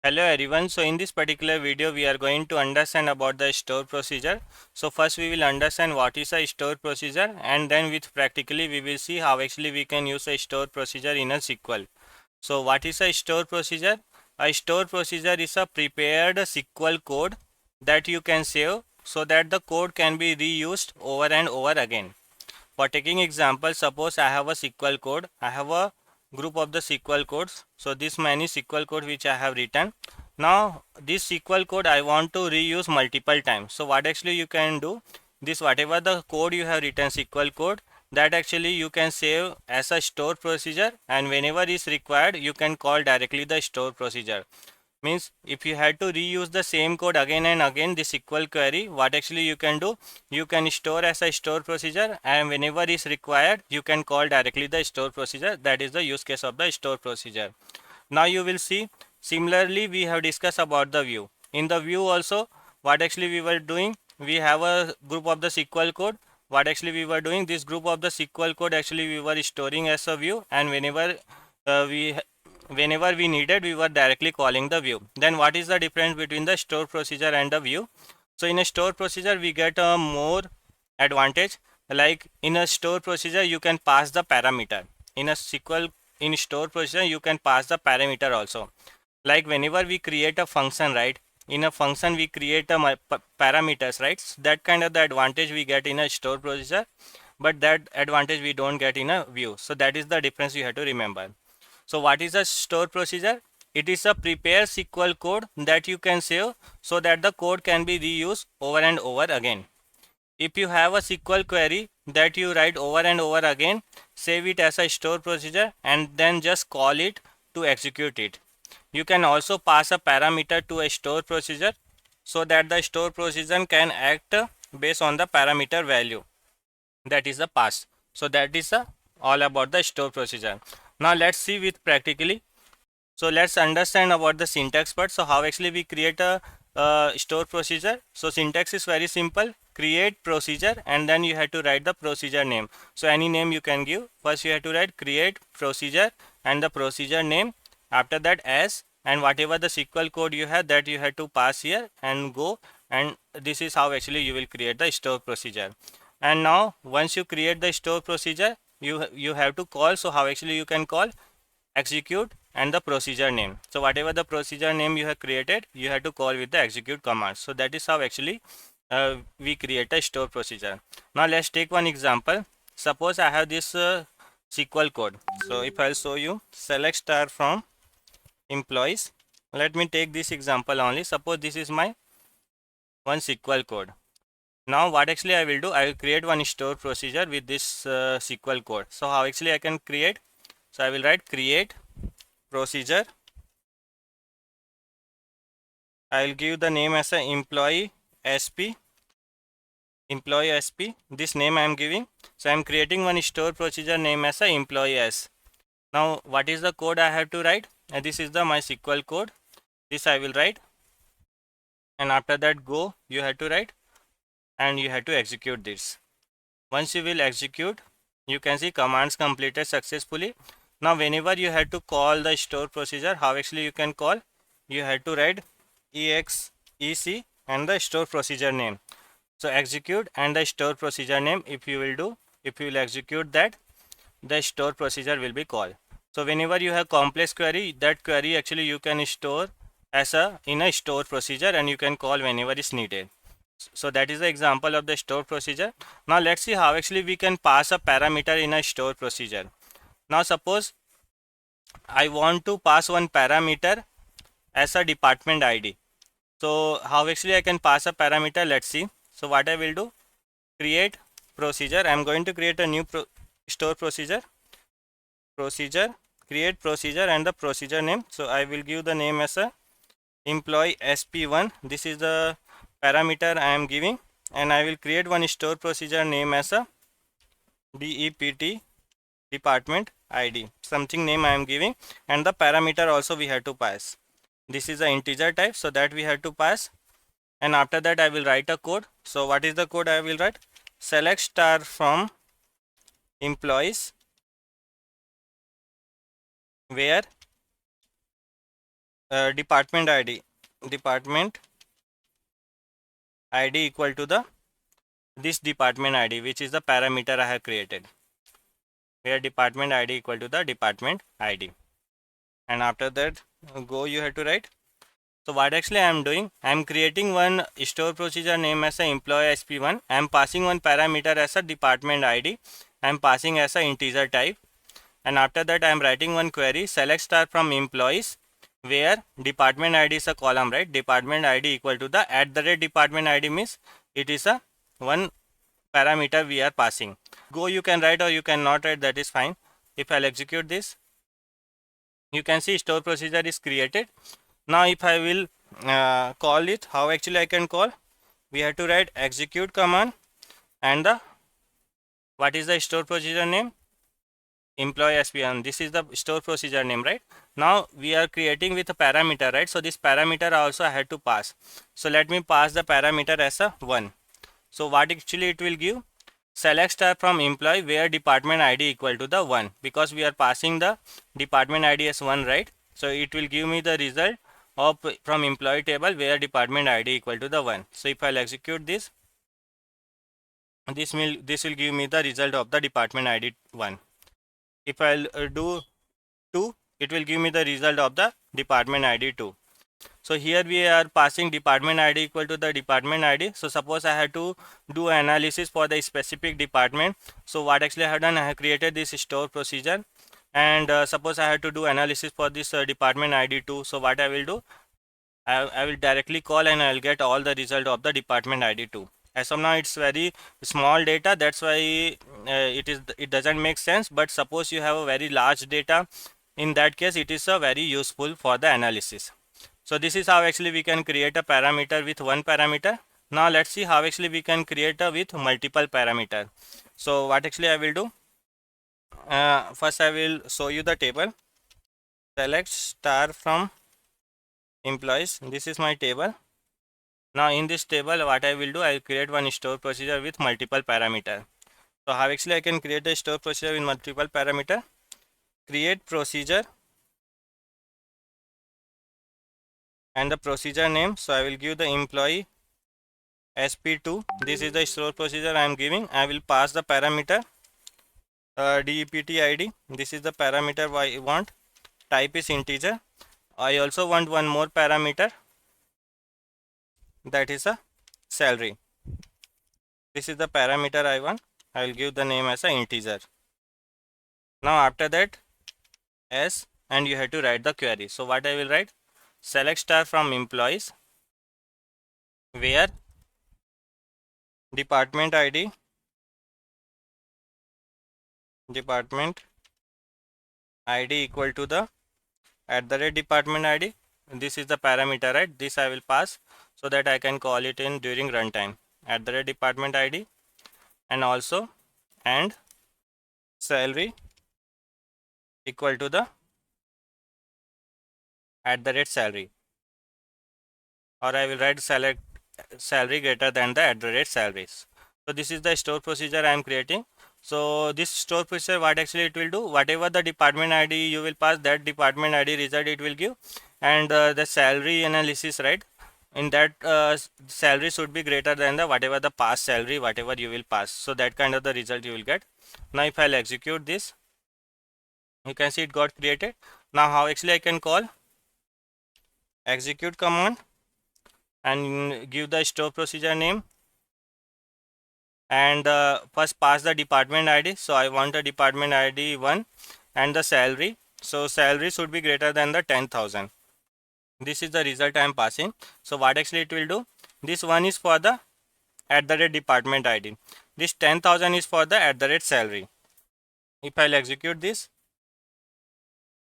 Hello everyone. So in this particular video we are going to understand about the store procedure. So first we will understand what is a store procedure, and then with practically we will see how actually we can use a store procedure in a SQL. So what is a store procedure? A store procedure is a prepared SQL code that you can save so that the code can be reused over and over again. For taking example, suppose I have a SQL code. I have a group of the SQL codes. So this many SQL code which I have written. Now this SQL code I want to reuse multiple times. So what actually you can do, this whatever the code you have written SQL code, that actually you can save as a store procedure, and whenever is required you can call directly the store procedure. Means if you had to reuse the same code again and again, the SQL query, what actually you can do, you can store as a store procedure, and whenever is required you can call directly the store procedure. That is the use case of the store procedure. Now you will see, similarly we have discussed about the view. In the view also, what actually we were doing, we have a group of the SQL code. What actually we were doing, this group of the SQL code actually we were storing as a view, and whenever we needed we were directly calling the view. Then what is the difference between the store procedure and the view? So in a store procedure we get a more advantage. Like in a store procedure you can pass the parameter. In a SQL, in store procedure you can pass the parameter also. Like whenever we create a function, right, in a function we create a parameters, right? So that kind of the advantage we get in a store procedure, but that advantage we don't get in a view. So that is the difference you have to remember. So what is a store procedure? It is a prepared SQL code that you can save so that the code can be reused over and over again. If you have a SQL query that you write over and over again, save it as a store procedure and then just call it to execute it. You can also pass a parameter to a store procedure so that the store procedure can act based on the parameter value that is the pass. So that is all about the store procedure. Now let's see with practically. So let's understand about the syntax part. So how actually we create a store procedure. So syntax is very simple. Create procedure and then you have to write the procedure name. So any name you can give. First you have to write create procedure and the procedure name. After that as, and whatever the SQL code you have, that you have to pass here and go, and this is how actually you will create the store procedure. And now once you create the store procedure, you have to call. So how actually you can call, execute and the procedure name. So whatever the procedure name you have created, you have to call with the execute command. So that is how actually we create a store procedure. Now let's take one example. Suppose I have this SQL code. So if I'll show you, select star from employees. Let me take this example only. Suppose this is my one SQL code. Now what actually I will do, I will create one store procedure with this SQL code. So how actually I can create? So I will write create procedure. I will give the name as a employee SP. Employee SP. This name I am giving. So I am creating one store procedure name as a employee S. Now what is the code I have to write? And this is the my SQL code. This I will write. And after that go, you have to write and you have to execute this. Once you will execute, you can see commands completed successfully. Now whenever you have to call the store procedure, how actually you can call? You have to write exec and the store procedure name. So execute and the store procedure name, if you will do, if you will execute that, the store procedure will be called. So whenever you have complex query, that query actually you can store as a in a store procedure and you can call whenever is needed. So that is the example of the store procedure. Now let's see how actually we can pass a parameter in a store procedure. Now suppose I want to pass one parameter as a department ID. So how actually I can pass a parameter? Let's see. So what I will do, create procedure. I am going to create a new store procedure. Create procedure and the procedure name. So I will give the name as a employee SP1. This is the parameter I am giving, and I will create one store procedure name as a DEPT, department ID, something name I am giving, and the parameter also we have to pass. This is the integer type, so that we have to pass. And after that I will write a code. So what is the code I will write? Select star from employees where department id equal to the this department id, which is the parameter I have created, where department id equal to the department id. And after that, go you have to write. So what actually I am doing, I am creating one store procedure name as a employee sp1. I am passing one parameter as a department id. I am passing as a integer type. And after that, I am writing one query, select star from employees, where department id is a column, right? Department id equal to the @ department id, means it is a one parameter we are passing. Go you can write or you cannot write, that is fine. If I'll execute this, you can see store procedure is created. Now if I will call it, how actually I can call? We have to write execute command and the what is the store procedure name? Employee sp1. This is the store procedure name, right? Now we are creating with a parameter, right? So this parameter also I had to pass. So let me pass the parameter as a 1. So what actually it will give? Select star from employee where department id equal to the 1, because we are passing the department id as 1, right? So it will give me the result of from employee table where department id equal to the 1. So if I'll execute this, this will give me the result of the department id 1. If I'll do 2, it will give me the result of the department id 2. So here we are passing department id equal to the department id. So suppose I had to do analysis for the specific department. So what actually I have done, I have created this store procedure, and suppose I had to do analysis for this department id 2. So what I will do, I will directly call and I will get all the result of the department id 2. As of now it's very small data, that's why it doesn't make sense. But suppose you have a very large data, in that case it is very useful for the analysis. So this is how actually we can create a parameter with one parameter. Now let's see how actually we can create a with multiple parameter. So what actually I will do, first I will show you the table. Select star from employees. This is my table. Now in this table what I will do, I will create one store procedure with multiple parameter. So how actually I can create a store procedure with multiple parameter? Create procedure and the procedure name. So I will give the employee sp2. This is the store procedure I am giving. I will pass the parameter dept id. This is the parameter I want. Type is integer. I also want one more parameter, that is a salary. This is the parameter I want. I will give the name as a integer. Now after that, s, and you have to write the query. So what I will write, select star from employees where department id equal to the @department id. This is the parameter, right? This I will pass so that I can call it in during runtime. @department id, and also and salary equal to the @salary, or I will write select salary greater than the @salaries. So this is the store procedure I am creating. So this store procedure, what actually it will do, whatever the department id you will pass, that department id result it will give. And the salary analysis, right, in that salary should be greater than the whatever the past salary whatever you will pass. So that kind of the result you will get. Now if I'll execute this, you can see it got created. Now how actually I can call execute command and give the store procedure name, and first pass the department id. So I want a department id 1 and the salary. So salary should be greater than the 10,000. This is the result I am passing. So what actually it will do, this one is for the @department id, this 10,000 is for the @salary. If I'll execute this,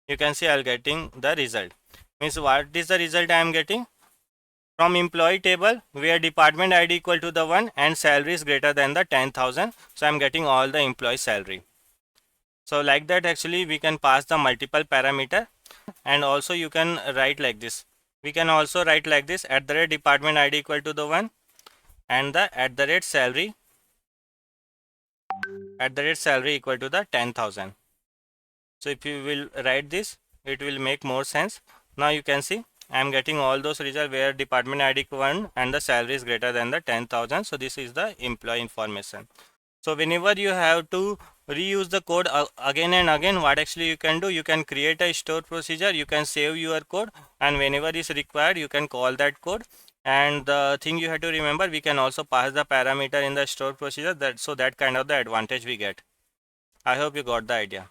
you can see I'll getting the result. Means what is the result I am getting? From employee table where department id equal to the 1 and salary is greater than the 10,000. So I am getting all the employee salary. So like that actually we can pass the multiple parameter, and also you can write like this. We can also write like this, @department id equal to the 1 and the @salary equal to the 10,000. So if you will write this, it will make more sense. Now you can see I am getting all those results where department ID 1 and the salary is greater than the 10,000. So this is the employee information. So whenever you have to reuse the code again and again, what actually you can do, you can create a store procedure, you can save your code, and whenever is required you can call that code. And the thing you have to remember, we can also pass the parameter in the store procedure, that so that kind of the advantage we get. I hope you got the idea.